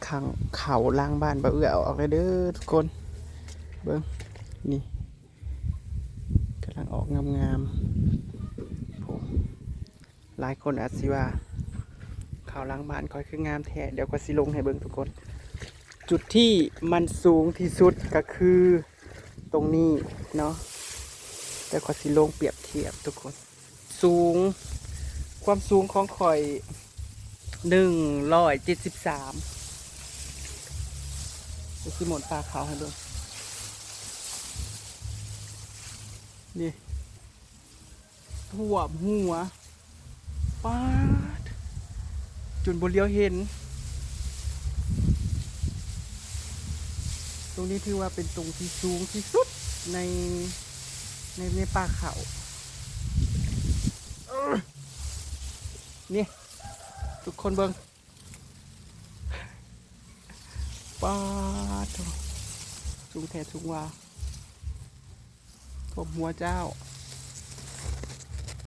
ขังเขาล้างบ้านบ่เอื้อเอาออกเลยเด้อทุกคนเบิ่งนี่กำลังออกงามๆผมหลายคนอาจสิว่าเขาล้างบ้านคอยคืองามแท้เดี๋ยวก็สิลงให้เบิ่งทุกคนจุดที่มันสูงที่สุดก็คือตรงนี้เนาะแต่ก็สิลงเปรียบเทียบทุกคนสูงความสูงของข่อย173จะสิหมดตาขาวให้ดูนี่ท่วมหัวป๊าดจนบนเลี้ยวเห็นตรงนี้ถือว่าเป็นตรงที่สูงที่สุดในป่าเขานี่ทุกคนเบิ่งป๊าดสูงแท้สูงว่าท่วมหัวเจ้า